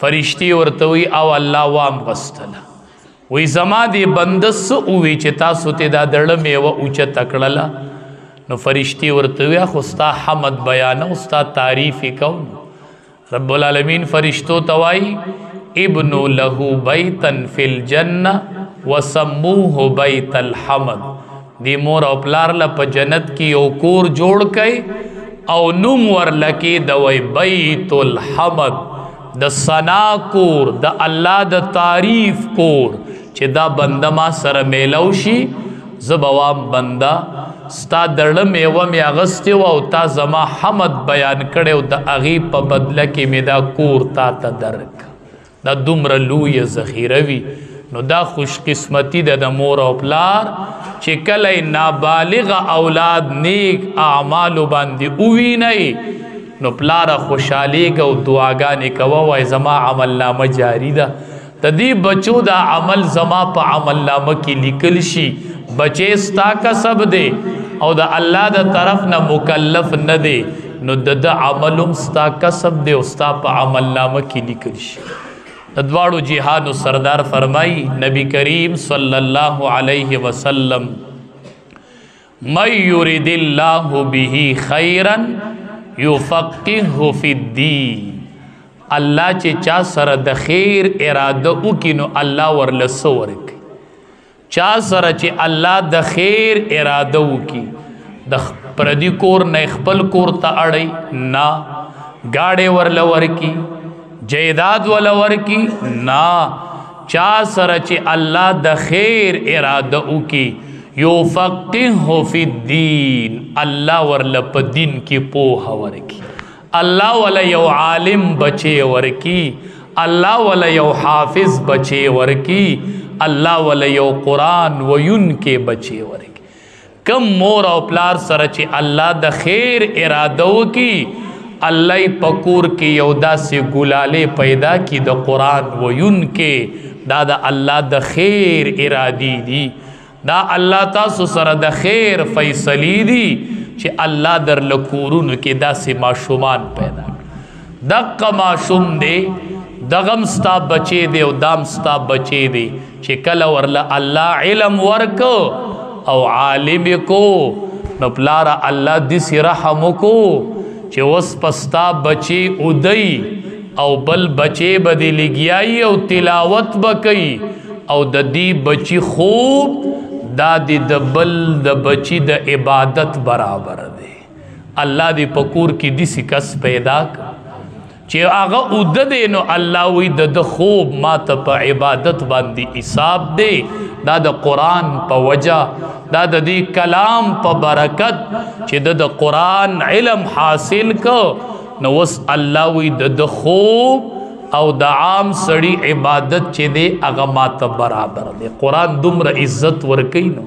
فرشتي ورتوي او الله وام غستله وی زما دی بندس اوی چې تاسو ته دا دړه میوه اوچه تکړله نو فرشتي ورتوي خو ستا حمد بیان او ستا تعریف کو رب العالمین فرشتو توای ابن له بیتا فی الجنه وسموه بیت الحمد دی مور او پلار له په جنت کې یو کور جوړ کئ او نوم ورلکی دوی بیت الحمد د ثنا کور د الله د تعریف کور چې دا بنده ما سره میلو شي زبوام بنده ستا دړه میوه می اغستې و او تا زما حمد بیان کړی او د هغې په بدله کې مې دا کور تا ته درک دا دومره لویه ذخیره وي نو دا خوش قسمتی ده د مور او پلار چې کله نابالغ اولاد نیک اعمالو باندې ووینئ نو پلاره خوشحالیږه او دعاګانې کوه وای زما عمل نامه جاری ده د دې بچو دا عمل زما په عمل نامه کې لیکل شي بچې ستا کسب دی او د الله د طرف نه مکلف نه دی نو د عملم ستا کسب دی او ستا په عمل نامه کې لیکل شي د دواړو جهانو سردار فرمایي نبی کریم صلی الله علیه وسلم من یرید الله به خیرا یفقهه فی الدین الله چې چا سره د خیر اراده وکړي نو الله ورله څه ورکوي چا سره چې الله د خیر اراده وکړي د پردي کور نه خپل کور ته اړی نه گاډې ورله ورکړي جیداد ورله ورکړي نه چا سره چې الله د خیر اراده وکړي یفقهه فی الدین الله ورله په دین کې پوهه ورکي الله ولا یو عالم بچي ورکی الله ولا یو حافظ بچي ورکی الله ولا یو قرآن وین کې بچي ورکی کم مور او پلار سره چې الله د خیر اراده وکي الله پکور کې یو داسې ګلاله پیدا کی د قرآن وین کې دا د الله د خیر ارادي دي دا الله تاسو سره د خیر فیصلی دی چې الله در لکورونو کې داسې ماشومان پیدا دقه ماشوم دی دغم ستا بچی دی او دام ستا بچی دی چې کله ورله الله علم ورکو او عالم کو نو پلاره الله داسې رحم کو چې اوس پستا بچی ادی او بل بچی به دې لګیایي او تلاوت به کوي او د دې بچی خوب دا دی د بل د بچی د عبادت برابر دی الله دی پکور کی دیسی کس پیدا چې هغه اوده دی نو الله وی د خوب ما ته په عبادت باندې حساب دی دا د قرآن په وجه دا د دې کلام په برکت چې د قرآن علم حاصل کو نو وس الله وی د خوب او د عام سړی عبادت چې دی هغه ماته برابر دی قرآن دومره عزت ورکوي نو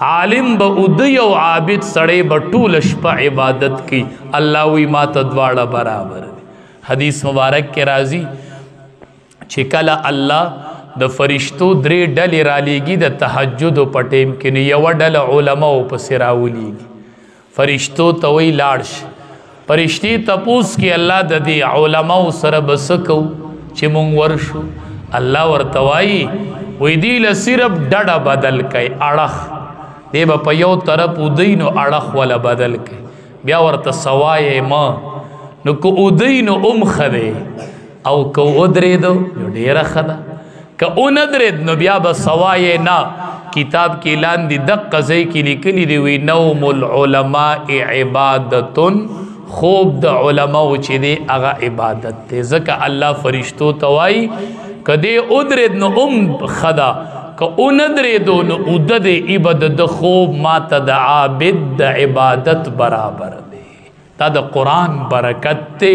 عالم به ادی او عابد سړی به ټوله شپه عبادت کوي الله وی ماته دواړه برابر دی حدیث مبارک کې راځي چې کله الله د فرشتو درې ډلې رالیږي د تهجد په ټیم کې نو یوه ډله علماو پسې راولیږي فرشتو ته وی لاړ شي فرشتي تپوس کې الله د دې علماو سره بس کو چې مونږ ورشو الله ورته وایي وی دی له صرف ډډه بدل کوي اړخ دی به په یو طرف ودی نو اړخ ولا بدل کوي بیا ورته سوای ما نو کو ودی نو خده او کو ودرېدو نو ډیره خده که اندرېد نو بیا به سوای نه کتاب کې لاندې دقه ځای کې لیکلي دی وی نوم العلماء عبادتن خوب د علماء چې دی هغه عبادت دی ځکه الله فرشتو توای کدی ادرید نو خدا که اندریدو نو ادد عبادت د خوب ما ته د عابد د عبادت برابر دی دا د قرآن برکت دی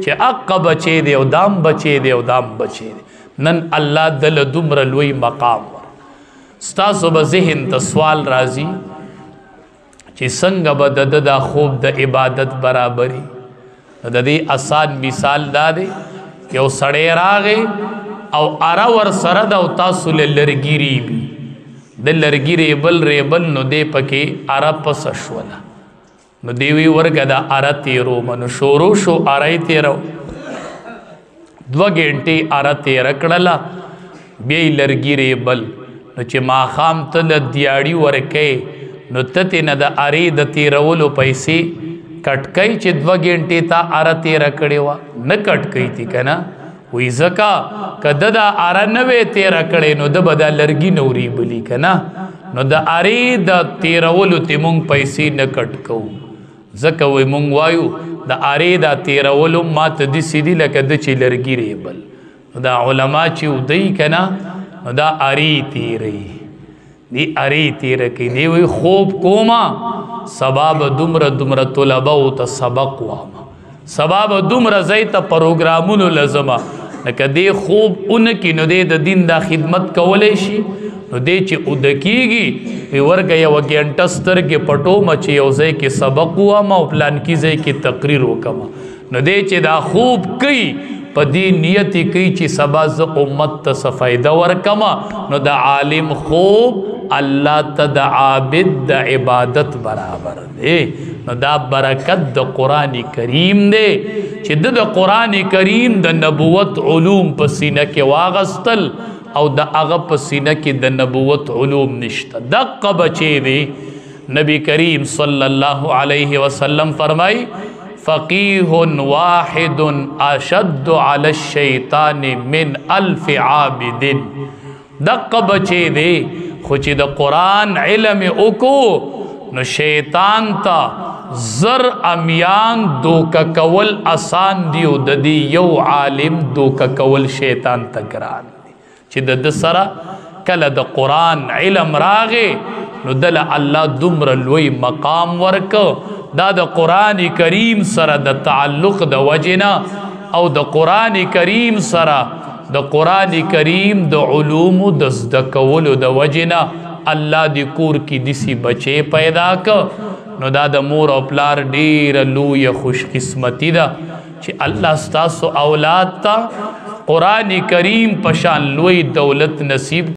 چې اقا بچی دی او دام بچی دی او دام بچی دی نن الله دل دومره لوی مقام ستاسو به ذهن ته سوال راځي چې څنګه به د دا خوب د عبادت برابري د دې آسان مثال دا دی یو سړی راغی او اره ور سره د تاسو لرګیری بي د لرګیری بل ریبل نو دې پکې اره پس شوله نو دی وی ورګه د اره تیرو منو شورو شو اره تیرو 2 غنټې اره تېره کړله بیا یې لرګي ریبل نو چې ماښام ته له دیاړي ورکوې نو ته ترې نه د ارې د تېرولو پیسې کټ کوي چې 2 غنټې تا اره تېره کړې وه نه کټ کوي تی که نه وی ځکه که د دا اره نه وې تېره کړې نو د به دا لرګي نه وریبلي که نه نو د ارې د تېرولو ته مونږ پیسې نه کټ کوو ځکه وی مونږ وایو د ارې دا تېرولو ما ته داسې دي لکه د چې لرګي ریبل نو دا علما چې ودی که نه نو دا ارې تېروي دی ارې تېره کوي دی وی خوب کوما سبا به دومره طلبو ته سبق واما سبا به دومره ځای ته پروګرامونو لزما لکه دی خوب اونکي نو دی د دین دا خدمت کولی شي نو دی چې اوده کېږي وی ورکه یوه ګنټه سترګې پټومه چې یو ځای کې سبق وواما او پلانکي ځای کې تقریر وکړمه نو دی چې دا خوب کوي په دې نیت یې کوي چې سبا زه امت ته څه فایده ورکړمه نو د عالم خوب الله ته د عابد د عبادت برابر دی نو دا برکت د قرآن کریم دی چې د قرآن کریم د نبوت علوم په سینه کې واغستل او د هغه په سینه کې د نبوت علوم نشته دقه بچی دی نبی کریم صلی الله علیه وسلم فرمای فقیه واحد اشد علی الشیطان من 1000 عابد دقه بچی دی خو چې د قرآن علم وکړو نو شیطان ته زر امیان دوکه کول آسان دی او د دې یو عالم دوکه کول شیطان ته ګران دی چې د سره کله د قرآن علم راغې نو دله الله دومره لوی مقام ورکه دا د قرآن کریم سره د تعلق د وجنه او د قرآن کریم سره د قرآن کریم د علوم د زده کولو د وجنه الله دی کور کې دسی بچے پیدا ک نو دا د مور او پلار ډیره لوی خوش قسمتی ده چې الله ستاسو اولاد ته قرآن کریم پشان لوی دولت نصیب